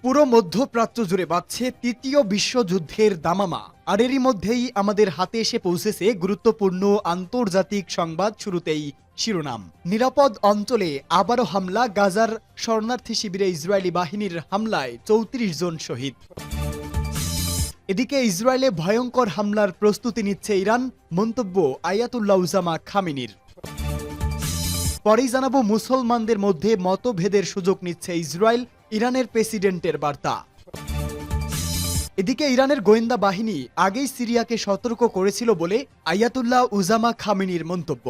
পুরো মধ্যপ্রাচ্য জুড়ে বাজছে তৃতীয় বিশ্বযুদ্ধের দামামা। আর এরই মধ্যেই আমাদের হাতে এসে পৌঁছেছে গুরুত্বপূর্ণ আন্তর্জাতিক সংবাদ। শুরুতেই শিরোনাম। নিরাপদ অঞ্চলে আবারও হামলা, গাজার শরণার্থী শিবিরে ইসরায়েলি বাহিনীর হামলায় ৩৪ জন শহীদ। এদিকে ইসরায়েলে ভয়ঙ্কর হামলার প্রস্তুতি নিচ্ছে ইরান, মন্তব্য আয়াতুল্লাহ উজামা খামেনির। পরেই জানাবো মুসলমানদের মধ্যে মতভেদের সুযোগ নিচ্ছে ইসরায়েল, ইরানের প্রেসিডেন্টের বার্তা। এদিকে ইরানের গোয়েন্দা বাহিনী আগেই সিরিয়াকে সতর্ক করেছিল বলে আয়াতুল্লাহ উজামা খামেনির মন্তব্য।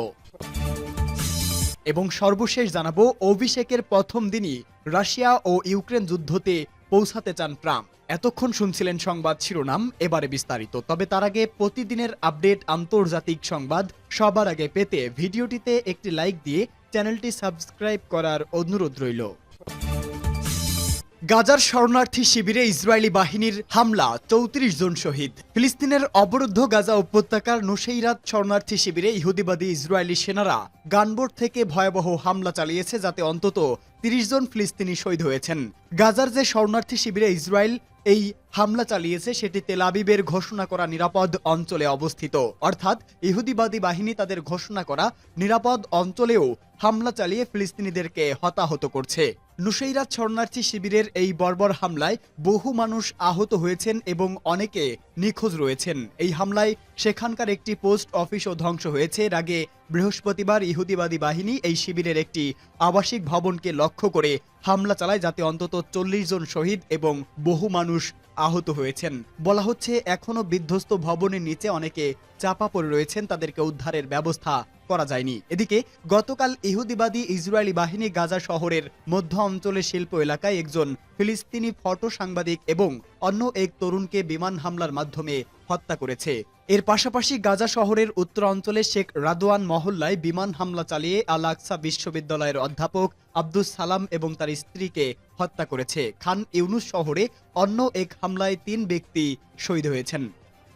এবং সর্বশেষ জানাবো অভিষেকের প্রথম দিনই রাশিয়া ও ইউক্রেন যুদ্ধতে পৌঁছাতে চান ট্রাম্প। এতক্ষণ শুনছিলেন সংবাদ শিরোনাম, এবারে বিস্তারিত। তবে তার আগে প্রতিদিনের আপডেট আন্তর্জাতিক সংবাদ সবার আগে পেতে ভিডিওটিতে একটি লাইক দিয়ে চ্যানেলটি সাবস্ক্রাইব করার অনুরোধ রইল। গাজার শরণার্থী শিবিরে ইসরায়েলি বাহিনীর হামলা, ৩৪ জন শহীদ। ফিলিস্তিনের অবরুদ্ধ গাজা উপত্যকার নুসেইরাত শরণার্থী শিবিরে ইহুদিবাদী ইসরায়েলি সেনারা গানবোট থেকে ভয়াবহ হামলা চালিয়েছে, যাতে অন্তত ৩০ জন ফিলিস্তিনি শহীদ হয়েছেন। গাজার যে শরণার্থী শিবিরে ইসরায়েল এই হামলা চালিয়েছে সেটি তেল আবিবের ঘোষণা করা নিরাপদ অঞ্চলে অবস্থিত। অর্থাৎ ইহুদিবাদী বাহিনী তাদের ঘোষণা করা নিরাপদ অঞ্চলেও হামলা চালিয়ে ফিলিস্তিনিদেরকে হতাহত করছে। নুসেইরাত শরণার্থী শিবিরের এই বর্বর হামলায় বহু মানুষ আহত হয়েছেন এবং অনেকে নিখোঁজ রয়েছেন। এই হামলায় সেখানকার একটি পোস্ট অফিসও ধ্বংস হয়েছে। এর আগে বৃহস্পতিবার ইহুদিবাদী বাহিনী এই শিবিরের একটি আবাসিক ভবনকে লক্ষ্য করে হামলা চালায়, যাতে অন্তত ৪০ জন শহীদ এবং বহু মানুষ আহত হয়েছেন। বলা হচ্ছে এখনো বিধ্বস্ত ভবনের নিচে অনেকে চাপা পড়ে রয়েছেন, তাদেরকে উদ্ধারের ব্যবস্থা করা যায়নি। এদিকে গতকাল ইহুদিবাদী ইসরায়েলি বাহিনী গাজা শহরের মধ্য অঞ্চলের শিল্প এলাকায় একজন ফিলিস্তিনি ফটো সাংবাদিক এবং অন্য এক তরুণকে বিমান হামলার মাধ্যমে হত্যা করেছে। এর পাশাপাশি গাজা শহরের উত্তর অঞ্চলে শেখ রাদওয়ান মহল্লায় বিমান হামলা চালিয়ে আল আকসা বিশ্ববিদ্যালয়ের অধ্যাপক আব্দুস সালাম এবং তার স্ত্রীকে হত্যা করেছে। খান ইউনুস শহরে অন্য এক হামলায় ৩ ব্যক্তি শহীদ হয়েছেন।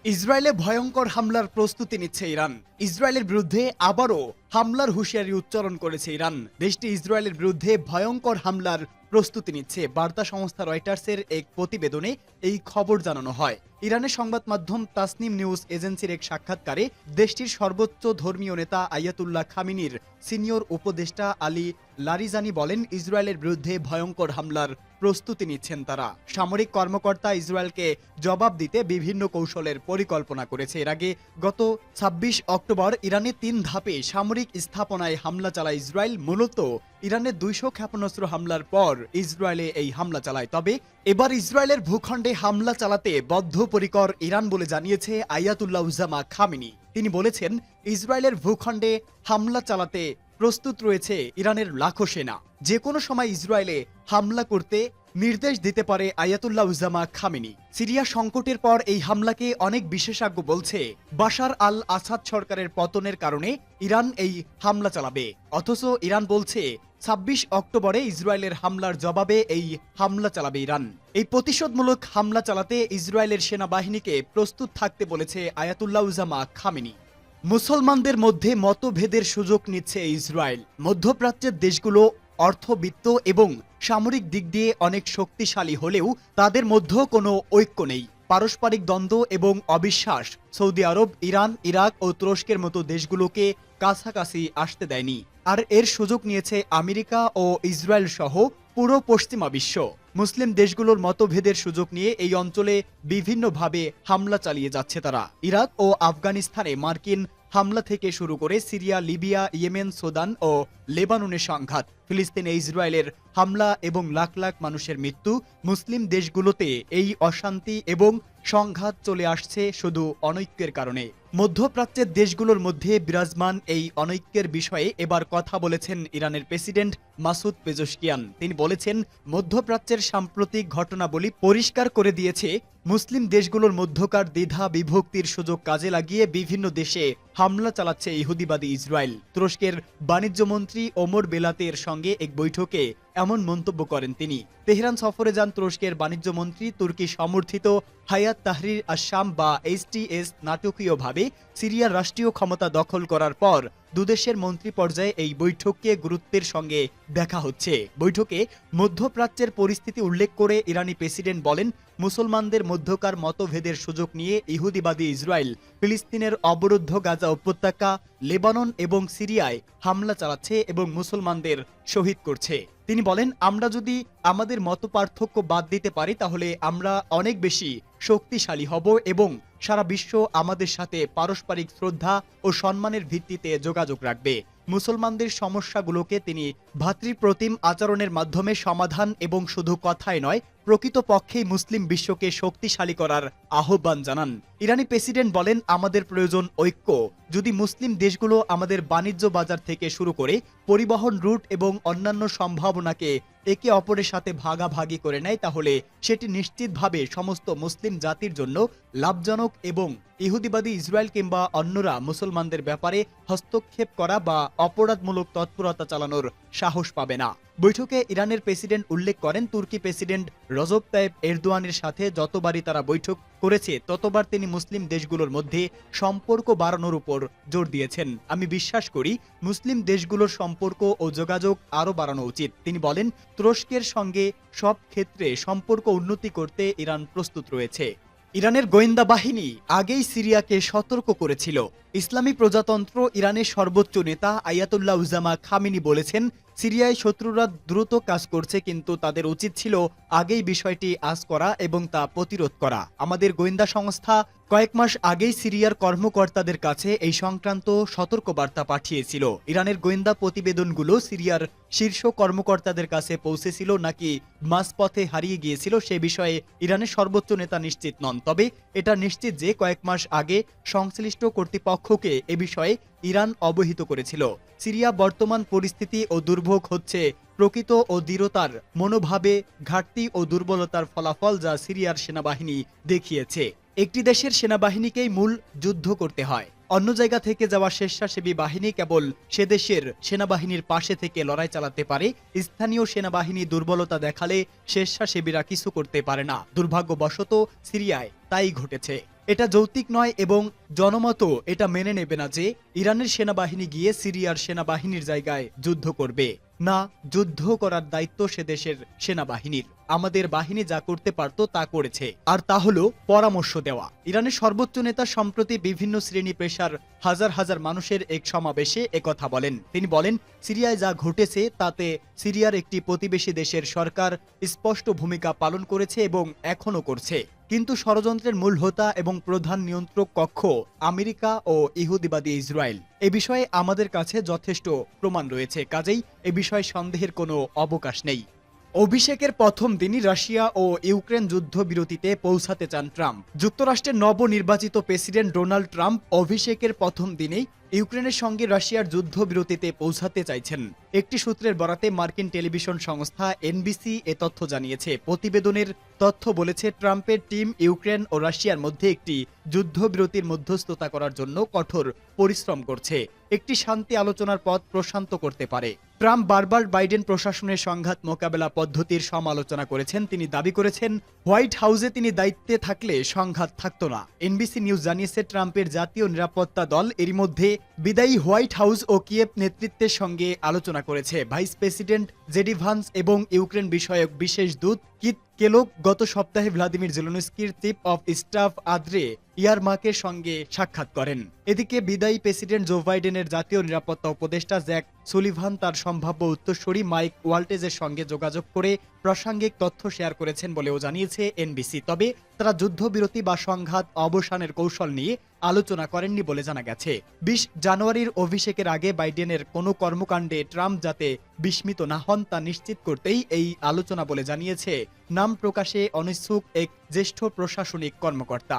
ইসরায়েলে ভয়ঙ্কর হামলার প্রস্তুতি নিচ্ছে ইরান। ইসরায়েলের বিরুদ্ধে আবারও হামলার হুঁশিয়ারি উচ্চারণ করেছে ইরান। দেশটি ইসরায়েলের বিরুদ্ধে ভয়ঙ্কর হামলার প্রস্তুতি নিচ্ছে। বার্তা সংস্থা রয়টার্সের এক প্রতিবেদনে এই খবর জানানো হয়। ইরানের সংবাদ মাধ্যম তাসনিম নিউজ এজেন্সির এক সাক্ষাৎকারে দেশটির সর্বোচ্চ ধর্মীয় নেতা আয়াতুল্লাহ খামেনির সিনিয়র উপদেষ্টা আলী লারিজানি বলেন, ইসরায়েলের বিরুদ্ধে ভয়ঙ্কর হামলার প্রস্তুতি নিচ্ছেন তারা। সামরিক কর্মকর্তা ইসরায়েলকে জবাব দিতে বিভিন্ন কৌশলের পরিকল্পনা করেছে। এর আগে গত ২৬ অক্টোবর ইরানে ৩ ধাপে সামরিক স্থাপনায় হামলা চালায় ইসরায়েল। মূলত ইরানের ২০০ ক্ষেপণাস্ত্র হামলার পর ইসরায়েলে এই হামলা চালায়। তবে এবার ইসরায়েলের ভূখণ্ডে হামলা চালাতে বদ্ধপরিকর ইরান বলে জানিয়েছে আয়াতুল্লাহ উজামা খামেনি। তিনি বলেছেন, ইসরায়েলের ভূখণ্ডে হামলা চালাতে প্রস্তুত রয়েছে ইরানের লাখো সেনা। যে কোনো সময় ইসরায়েলে হামলা করতে নির্দেশ দিতে পারে আয়াতুল্লাহ উজামা খামেনি। সিরিয়া সংকটের পর এই হামলাকে অনেক বিশেষজ্ঞ বলছে বাশার আল আসাদ সরকারের পতনের কারণে ইরান এই হামলা চালাবে। অথচ ইরান বলছে ২৬ অক্টোবরে ইসরায়েলের হামলার জবাবে এই হামলা চালাবে ইরান। এই প্রতিশোধমূলক হামলা চালাতে ইসরায়েলের সেনাবাহিনীকে প্রস্তুত থাকতে বলেছে আয়াতুল্লাহ উজামা খামেনি। মুসলমানদের মধ্যে মতভেদের সুযোগ নিচ্ছে ইসরায়েল। মধ্যপ্রাচ্যের দেশগুলো অর্থবিত্ত এবং সামরিক দিক দিয়ে অনেক শক্তিশালী হলেও তাদের মধ্যেও কোনো ঐক্য নেই। পারস্পরিক দ্বন্দ্ব এবং অবিশ্বাস সৌদি আরব, ইরান, ইরাক ও তুরস্কের মতো দেশগুলোকে কাছাকাছি আসতে দেয়নি। আর এর সুযোগ নিয়েছে আমেরিকা ও ইসরায়েল সহ পুরো পশ্চিমা বিশ্ব। মুসলিম দেশগুলোর মতভেদের সুযোগ নিয়ে এই অঞ্চলে বিভিন্নভাবে হামলা চালিয়ে যাচ্ছে তারা। ইরাক ও আফগানিস্তানে মার্কিন হামলা থেকে শুরু করে সিরিয়া, লিবিয়া, ইয়েমেন, সুদান ও লেবাননের সংঘাত, ফিলিস্তিনে ইসরায়েলের হামলা এবং লাখ লাখ মানুষের মৃত্যু। মুসলিম দেশগুলোতে এই অশান্তি এবং সংঘাত চলে আসছে শুধু অনৈক্যের কারণে। মধ্যপ্রাচ্যের দেশগুলোর মধ্যে বিরাজমান এই অনৈক্যের বিষয়ে এবার কথা বলেছেন ইরানের প্রেসিডেন্ট মাসুদ পেজেশকিয়ান। তিনি বলেছেন, মধ্যপ্রাচ্যের সাম্প্রতিক ঘটনাবলী পরিষ্কার করে দিয়েছে মুসলিম দেশগুলোর মধ্যকার দ্বিধা বিভক্তির সুযোগ কাজে লাগিয়ে বিভিন্ন দেশে হামলা চালাচ্ছে ইহুদিবাদী ইসরায়েল। তুরস্কের বাণিজ্যমন্ত্রী ওমর বেলাতের সঙ্গে এক বৈঠকে এমন মন্তব্য করেন তিনি। তেহরান সফরে যান তুরস্কের বাণিজ্য মন্ত্রী। তুর্কি সমর্থিত হায়াত তাহরির আশ-শাম বা HTS নাটকীয়ভাবে সিরিয়ার রাষ্ট্রীয় ক্ষমতা দখল করার পর দুদেশের মন্ত্রী পর্যায়ে এই বৈঠককে গুরুত্বের সঙ্গে দেখা হচ্ছে। বৈঠকে মধ্যপ্রাচ্যের পরিস্থিতি উল্লেখ করে ইরানি প্রেসিডেন্ট বলেন, মুসলমানদের মধ্যকার মতভেদের সুযোগ নিয়ে ইহুদিবাদী ইসরায়েল ফিলিস্তিনের অবরুদ্ধ গাজা উপত্যকা, লেবানন এবং সিরিয়ায় হামলা চালাচ্ছে এবং মুসলমানদের শহীদ করছে। তিনি বলেন, আমরা যদি আমাদের মতপার্থক্য বাদ দিতে পারি তাহলে আমরা অনেক বেশি শক্তিশালী হব এবং সারা বিশ্ব আমাদের সাথে পারস্পরিক শ্রদ্ধা ও সম্মানের ভিত্তিতে যোগাযোগ রাখবে। মুসলমানদের সমস্যাগুলোকে তিনি ভ্রাতৃপ্রতিম আচরণের মাধ্যমে সমাধান এবং শুধু কথায় নয়, প্রকৃতপক্ষেই মুসলিম বিশ্বকে শক্তিশালী করার আহ্বান জানান। ইরানি প্রেসিডেন্ট বলেন, আমাদের প্রয়োজন ঐক্য। যদি মুসলিম দেশগুলো আমাদের বাণিজ্য বাজার থেকে শুরু করে পরিবহন রুট এবং অন্যান্য সম্ভাবনাকে একে অপরের সাথে ভাগাভাগি করে নেয় তাহলে সেটি নিশ্চিতভাবে সমস্ত মুসলিম জাতির জন্য লাভজনক এবং ইহুদিবাদী ইসরায়েল কিংবা অন্যরা মুসলমানদের ব্যাপারে হস্তক্ষেপ করা বা অপরাধমূলক তৎপরতা চালানোর সাহস পাবে না। বৈঠকে ইরানের প্রেসিডেন্ট উল্লেখ করেন, তুর্কি প্রেসিডেন্ট রজব তাইপ এরদোয়ানের সাথে যতবারই তারা বৈঠক করেছে ততবার তিনি মুসলিম দেশগুলোর মধ্যে সম্পর্ক বাড়ানোর উপর জোর দিয়েছেন। আমি বিশ্বাস করি মুসলিম দেশগুলোর সম্পর্ক ও যোগাযোগ আরও বাড়ানো উচিত। তিনি বলেন, তুরস্কের সঙ্গে সব ক্ষেত্রে সম্পর্ক উন্নতি করতে ইরান প্রস্তুত রয়েছে। ইরানের গোয়েন্দা বাহিনী আগেই সিরিয়াকে সতর্ক করেছিল। ইসলামী প্রজাতন্ত্র ইরানের সর্বোচ্চ নেতা আয়াতুল্লাহ উজামা খামেনি বলেছেন, সিরিয়ায় শত্রুরা দ্রুত কাজ করছে, কিন্তু তাদের উচিত ছিল আগেই বিষয়টি আঁচ করা এবং তা প্রতিরোধ করা। আমাদের গোয়েন্দা সংস্থা কয়েক মাস আগেই সিরিয়ার কর্মকর্তাদের কাছে এই সংক্রান্ত সতর্কবার্তা পাঠিয়েছিল। ইরানের গোয়েন্দা প্রতিবেদনগুলো সিরিয়ার শীর্ষ কর্মকর্তাদের কাছে পৌঁছেছিল নাকি মাঝপথে হারিয়ে গিয়েছিল সে বিষয়ে ইরানের সর্বোচ্চ নেতা নিশ্চিত নন। তবে এটা নিশ্চিত যে কয়েক মাস আগে সংশ্লিষ্ট কর্তৃপক্ষকে এ বিষয়ে ইরান অবহিত করেছিল। সিরিয়া বর্তমান পরিস্থিতি ও দুর্ভোগ হচ্ছে প্রকৃত ও দৃঢ়তার মনোভাবে ঘাটতি ও দুর্বলতার ফলাফল, যা সিরিয়ার সেনাবাহিনী দেখিয়েছে। একটি দেশের সেনাবাহিনীকেই মূল যুদ্ধ করতে হয়। অন্য জায়গা থেকে যাওয়া স্বেচ্ছাসেবী বাহিনী কেবল সে দেশের সেনাবাহিনীর পাশে থেকে লড়াই চালাতে পারে। স্থানীয় সেনাবাহিনী দুর্বলতা দেখালে স্বেচ্ছাসেবীরা কিছু করতে পারে না। দুর্ভাগ্যবশত সিরিয়ায় তাই ঘটেছে। এটা যৌক্তিক নয় এবং জনমত এটা মেনে নেবে না যে ইরানের সেনাবাহিনী গিয়ে সিরিয়ার সেনাবাহিনীর জায়গায় যুদ্ধ করবে। না, যুদ্ধ করার দায়িত্ব সে দেশের সেনাবাহিনীর। আমাদের বাহিনী যা করতে পারত তা করেছে, আর তা হলো পরামর্শ দেওয়া। ইরানের সর্বোচ্চ নেতা সম্প্রতি বিভিন্ন শ্রেণী পেশার হাজার হাজার মানুষের এক সমাবেশে একথা বলেন। তিনি বলেন, সিরিয়ায় যা ঘটেছে তাতে সিরিয়ার একটি প্রতিবেশী দেশের সরকার স্পষ্ট ভূমিকা পালন করেছে এবং এখনও করছে, কিন্তু ষড়যন্ত্রের মূল হোতা এবং প্রধান নিয়ন্ত্রক কক্ষ আমেরিকা ও ইহুদিবাদী ইসরায়েল। এ বিষয়ে আমাদের কাছে যথেষ্ট প্রমাণ রয়েছে, কাজেই এ বিষয়ে সন্দেহের কোনো অবকাশ নেই। অভিষেকের প্রথম দিনই রাশিয়া ও ইউক্রেন যুদ্ধবিরতিতে পৌঁছাতে চান ট্রাম্প। যুক্তরাষ্ট্রের নবনির্বাচিত প্রেসিডেন্ট ডোনাল্ড ট্রাম্প অভিষেকের প্রথম দিনেই ইউক্রেনের সঙ্গে রাশিয়ার যুদ্ধবিরতিতে পৌঁছাতে চাইছেন। একটি সূত্রের বরাতে মার্কিন টেলিভিশন সংস্থা NBC এ তথ্য জানিয়েছে। প্রতিবেদনের তথ্য বলেছে, ট্রাম্পের টিম ইউক্রেন ও রাশিয়ার মধ্যে একটি যুদ্ধবিরতির মধ্যস্থতা করার জন্য কঠোর পরিশ্রম করছে। একটি শান্তি আলোচনার পথ প্রশান্ত করতে পারে। ট্রাম্প বারবার বাইডেন প্রশাসনের সংঘাত মোকাবেলা পদ্ধতির সমালোচনা করেছেন। তিনি দাবি করেছেন, হোয়াইট হাউসে তিনি দায়িত্বে থাকলে সংঘাত থাকত না। NBC নিউজ জানিয়েছে, ট্রাম্পের জাতীয় নিরাপত্তা দল এরই মধ্যে বিদায়ী হোয়াইট হাউস ও কিয়েভ নেতৃত্বের সঙ্গে আলোচনা করেছে। ভাইস প্রেসিডেন্ট জেডি ভান্স এবং ইউক্রেন বিষয়ক বিশেষ দূত কিথ কেলোক গত সপ্তাহে Vladimir জেলেনস্কির chief of staff André ইয়ারমাকের সঙ্গে সাক্ষাৎ করেন। এদিকে বিদায়ী প্রেসিডেন্ট জো বাইডেনের জাতীয় নিরাপত্তা উপদেষ্টা জ্যাক সুলিভান তার সম্ভাব্য উত্তরসূরি মাইক ওয়াল্টেজের সঙ্গে যোগাযোগ করে প্রাসঙ্গিক তথ্য শেয়ার করেছেন বলেও জানিয়েছে NBC। তবে তারা যুদ্ধবিরতি বা সংঘাত অবসানের কৌশল নিয়ে আলোচনা করেননি বলে জানা গেছে। 20 জানুয়ারির অভিষেকের আগে বাইডেনের কোনো কর্মকাণ্ডে ট্রাম্প যাতে বিস্মিত না হন তা নিশ্চিত করতেই এই আলোচনা বলে জানিয়েছে নাম প্রকাশে অনিচ্ছুক এক জ্যেষ্ঠ প্রশাসনিক কর্মকর্তা।